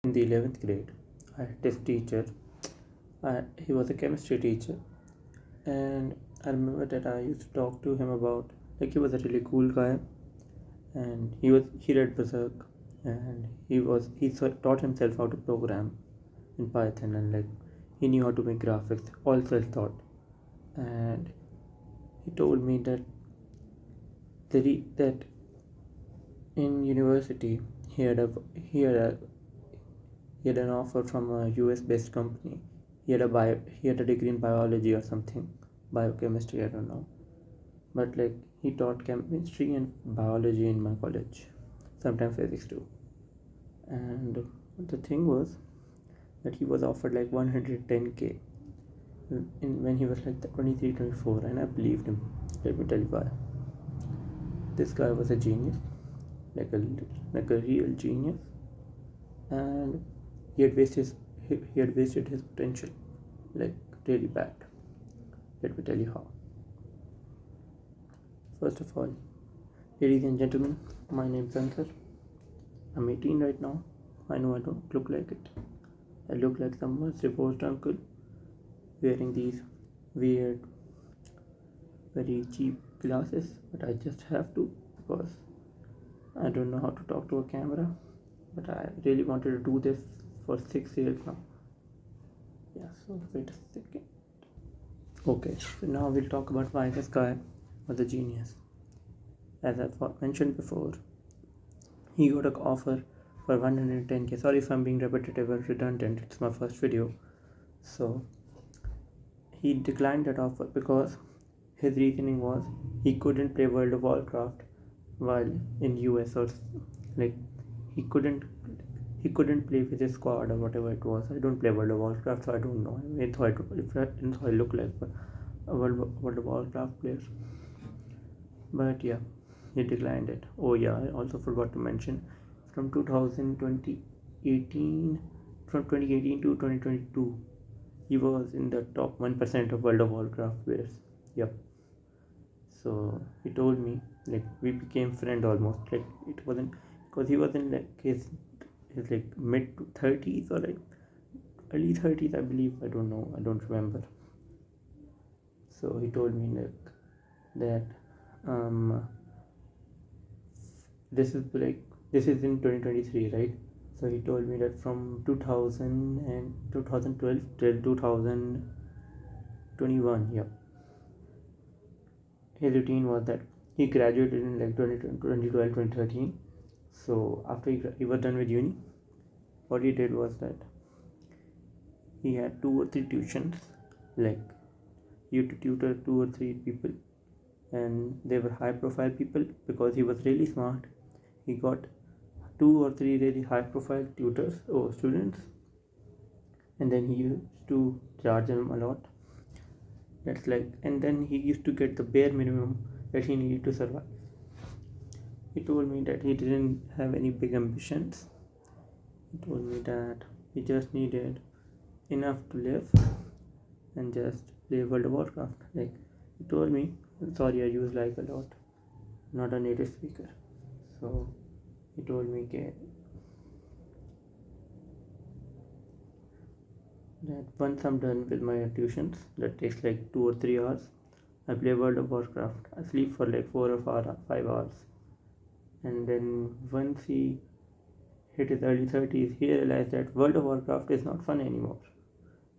In the 11th grade, I had this teacher. He was a chemistry teacher, and I remember that I used to talk to him about, like, he was a really cool guy, and he read Berserk, and taught himself how to program in Python, and like he knew how to make graphics, all self-taught. And he told me that that in university he had an offer from a US based company. He had a degree in biology or something, biochemistry, I don't know. But like he taught chemistry and biology in my college, sometimes physics too. And the thing was that he was offered like 110k when he was like 23, 24, and I believed him. Let me tell you why. This guy was a genius, like a like a real genius, and he had wasted he had wasted his potential, like really bad. Let me tell you how. First of all, ladies and gentlemen, my name is Ansar. I'm 18 right now. I know I don't look like it. I look like some divorced uncle wearing these weird, very cheap glasses, but I just have to because I don't know how to talk to a camera. But I really wanted to do this for 6 years now. Yeah, so wait a second. Okay, so now we'll talk about why this guy was a genius. As I mentioned before, he got an offer for 110k. Sorry if I'm being repetitive or redundant, it's my first video. So he declined that offer because his reasoning was he couldn't play World of Warcraft while in US, or like he couldn't play with his squad or whatever it was. I don't play World of Warcraft, so I don't know. If I look like a World of Warcraft player. But yeah, he declined it. Oh yeah, I also forgot to mention from 2018 from 2018 to 2022 he was in the top 1% of World of Warcraft players. Yep. So he told me, like, we became friend almost, like it wasn't because he was in like his like mid 30s or like early 30s, I believe. I don't know, I don't remember. So he told me like that this is in 2023, right? So he told me that from 2000 and 2012 till 2021, yeah, his routine was that he graduated in like 2012, 2013. So after he was done with uni, what he did was that he had 2 or 3 tuitions, like he used to tutor 2 or 3 people, and they were high profile people because he was really smart. He got 2 or 3 really high profile tutors or students, and then he used to charge them a lot. That's like, and then he used to get the bare minimum that he needed to survive. He told me that he didn't have any big ambitions. He told me that he just needed enough to live and just play World of Warcraft. Like he told me, sorry, I use like a lot, not a native speaker. So he told me that once I'm done with my tuitions, that takes like 2 or 3 hours, I play World of Warcraft. I sleep for like 4 or 5 hours, and then once he hit his early 30s, he realized that World of Warcraft is not fun anymore.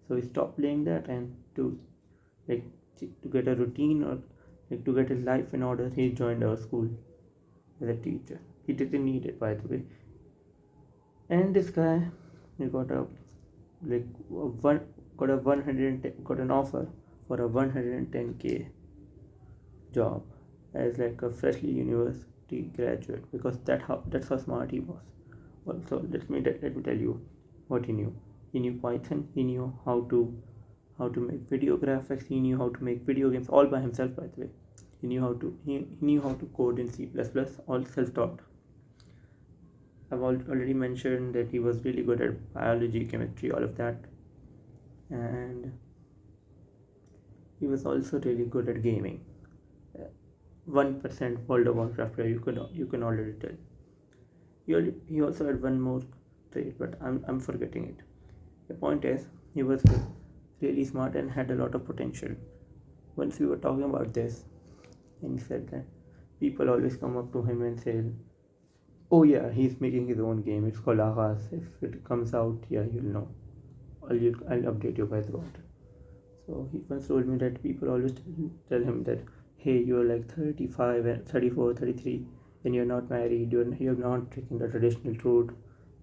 So he stopped playing that, and like to get a routine or like to get his life in order, he joined our school as a teacher. He didn't need it, by the way. And this guy, he got a like one got a 110 got an offer for a 110k job as like a freshly university graduate, because that's how smart he was. Also, let me tell you what he knew. He knew Python. He knew how to make video graphics. He knew how to make video games all by himself, by the way. He knew how to code in C++, all self-taught. I've already mentioned that he was really good at biology, chemistry, all of that, and he was also really good at gaming. 1% World of Warcraft player, you can already tell. He also had one more trait, but I'm forgetting it. The point is, he was really smart and had a lot of potential. Once we were talking about this, and he said that people always come up to him and say, "Oh yeah, he's making his own game. It's called Aghas. If it comes out, yeah, you'll know. I'll update you guys about it." So he once told me that people always tell him that, "Hey, you're like 35 and 34, 33, and you're not married. You're not taking the traditional route,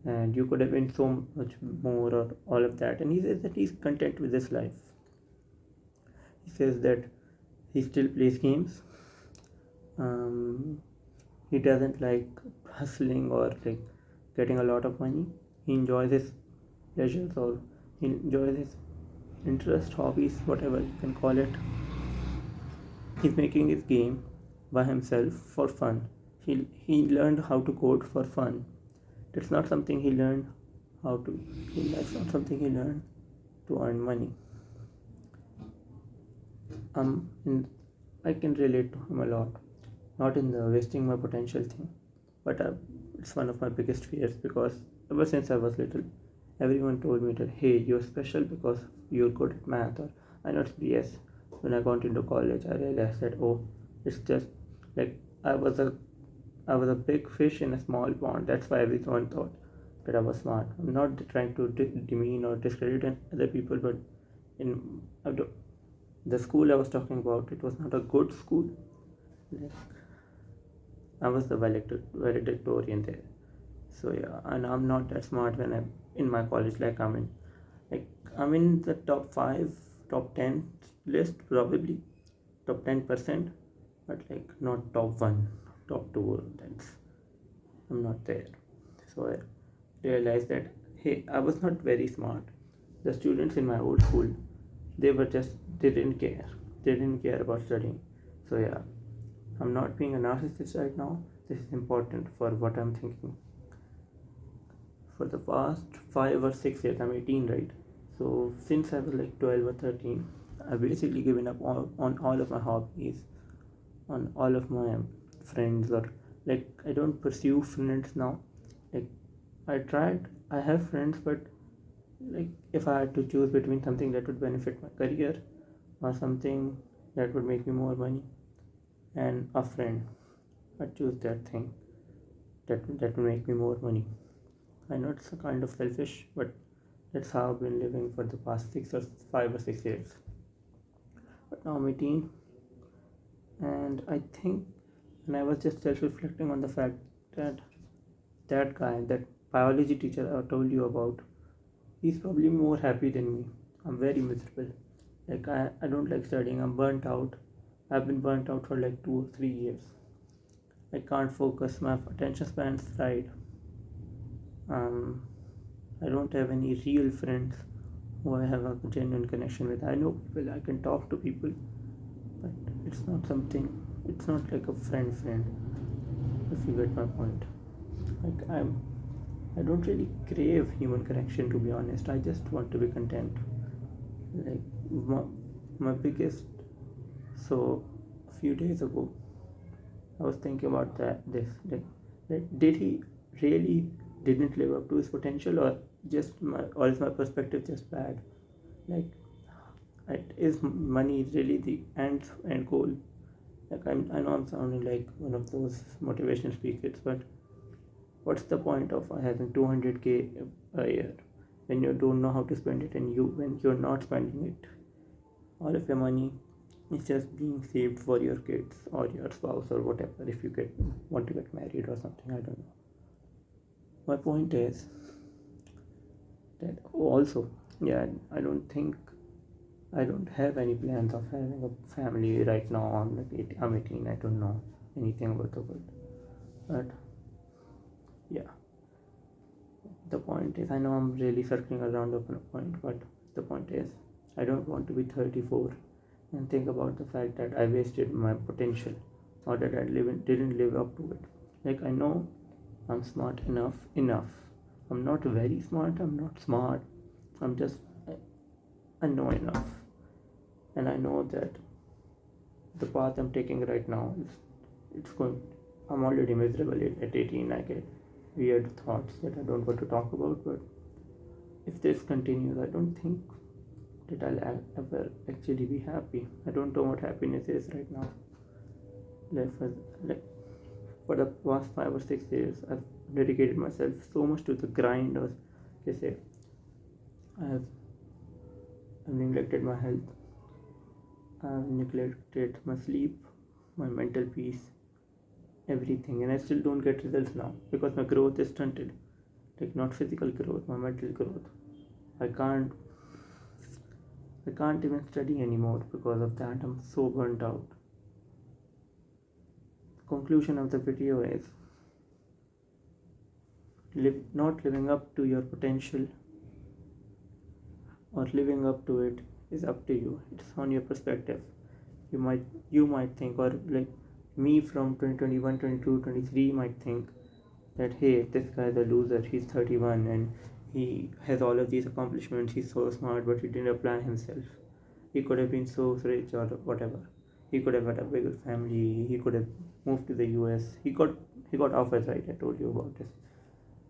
and you could have been so much more, or all of that." And he says that he's content with this life. He says that he still plays games. Um, he doesn't like hustling or like getting a lot of money. He enjoys his pleasures, or he enjoys his interest, hobbies, whatever you can call it. He's making his game by himself for fun. He learned how to code for fun. It's not something he learned how to. It's not something he learned to earn money. In, I can relate to him a lot. Not in the wasting my potential thing, but it's one of my biggest fears because ever since I was little, everyone told me that, "Hey, you're special because you're good at math," or "I know it's BS." When I got into college, I realized that, oh, it's just like I was a I was a big fish in a small pond. That's why everyone thought that I was smart. I'm not trying to demean or discredit other people, but in the school I was talking about, it was not a good school. I was the valedictorian there. So yeah, and I'm not that smart when I'm in my college. Like I'm in the top five, top 10 list probably, top 10%, but like not top one, top two. That's I'm not there. So I realized that, hey, I was not very smart. The students in my old school, they didn't care. They didn't care about studying. So yeah, I'm not being a narcissist right now. This is important for what I'm thinking. For the past 5 or 6 years, I'm 18, right? So since I was like 12 or 13, I've basically given up on all of my hobbies, on all of my friends, or like I don't pursue friends now. Like I tried, I have friends, but like if I had to choose between something that would benefit my career or something that would make me more money and a friend, I'd choose that thing that will make me more money. I know it's a kind of selfish, but that's how I've been living for the past 5 or 6 years. But now I'm 18, and I think, and I was just self-reflecting on the fact that that guy, that biology teacher I told you about, he's probably more happy than me. I'm very miserable. Like I don't like studying. I'm burnt out. I've been burnt out for like 2 or 3 years. I can't focus. My attention span's fried. Um, I don't have any real friends who I have a genuine connection with. I know people. I can talk to people, but it's not something. It's not like a friend. If you get my point. Like I don't really crave human connection, to be honest. I just want to be content. Like my biggest. So a few days ago, I was thinking about did he really didn't live up to his potential, or or is my perspective just bad? Like, is money really the end goal? Like I know I'm sounding like one of those motivational speakers, but what's the point of having 200k a year when you don't know how to spend it, and when you're not spending it? All of your money is just being saved for your kids or your spouse or whatever, if you want to get married or something. I don't know. My point is that also, yeah, I don't have any plans of having a family right now. I'm 18. I don't know anything about the world, but yeah, the point is, I know I'm really circling around the point, but the point is, I don't want to be 34 and think about the fact that I wasted my potential, or that didn't live up to it. Like I know I'm smart enough. I'm not very smart. I'm not smart. I'm just I know enough, and I know that the path I'm taking right now is it's going. I'm already miserable at 18. I get weird thoughts that I don't want to talk about. But if this continues, I don't think that I'll ever actually be happy. I don't know what happiness is right now. Like for the past 5 or 6 years, I've dedicated myself so much to the grind, or they say, I've, I've neglected my health, I've neglected my sleep, my mental peace, everything, and I still don't get results now because my growth is stunted. Like not physical growth, my mental growth. I can't I can't even study anymore because of that. I'm so burnt out. The conclusion of the video is not living up to your potential or living up to it is up to you. It's on your perspective. You might think, or like me from 2021, 22, 23 might think that hey, this guy's a loser, he's 31 and he has all of these accomplishments, he's so smart, but he didn't apply himself. He could have been so rich or whatever. He could have had a bigger family, he could have moved to the US. He got offers, right? I told you about this.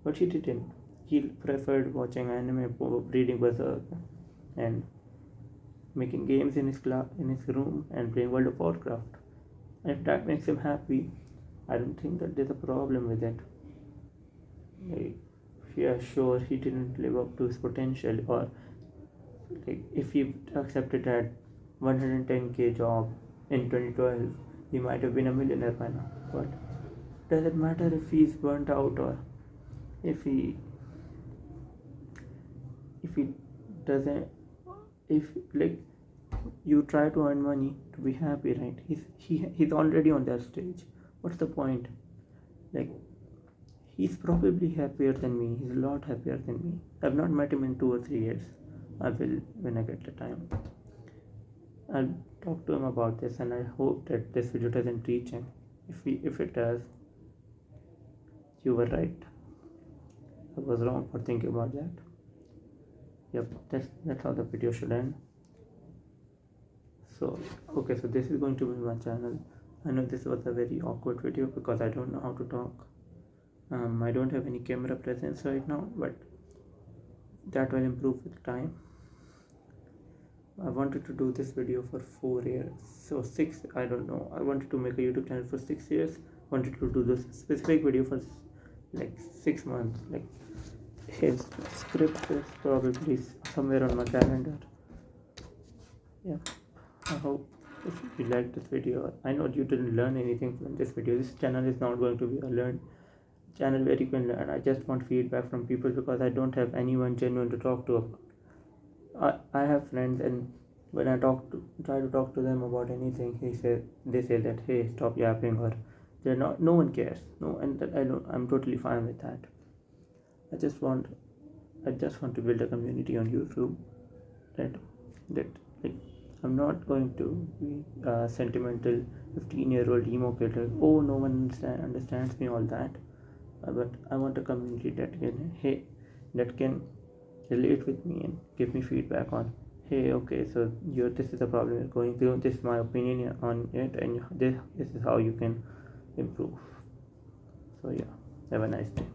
But he didn't. He preferred watching anime, reading Berserk, and making games in his room and playing World of Warcraft. And if that makes him happy, I don't think that there's a problem with it. Like, yeah, sure, he didn't live up to his potential, or like if he accepted that 110k job in 2012, he might have been a millionaire by now. But does it matter if he's burnt out, or if he doesn't, if like you try to earn money to be happy, right? He's already on that stage. What's the point? Like, he's probably happier than me. He's a lot happier than me. I've not met him in 2 or 3 years. I will when I get the time. I'll talk to him about this, and I hope that this video doesn't reach him. If it does, you were right. I was wrong for thinking about that. Yep, that's how the video should end. So okay, so this is going to be my channel. I know this was a very awkward video because I don't know how to talk. I don't have any camera presence right now, but that will improve with time. I wanted to do this video for 4 years, so 6, I don't know. I wanted to make a YouTube channel for 6 years. Wanted to do this specific video for like 6 months. Like, his script is probably somewhere on my calendar. Yeah, I hope if you liked this video. I know you didn't learn anything from this video. This channel is not going to be a learn channel where you can learn. I just want feedback from people because I don't have anyone genuine to talk to about. I have friends, and when I try to talk to them about anything, they say that hey, stop yapping, or they're not. No one cares. No, and that I'm totally fine with that. I just want to build a community on YouTube. That like, I'm not going to be a sentimental 15-year-old emo kid. Like, oh, no one understands me, all that. But I want a community that can relate with me and give me feedback on, hey, okay, so this is the problem you're going through, this is my opinion on it, and this is how you can improve. So yeah, have a nice day.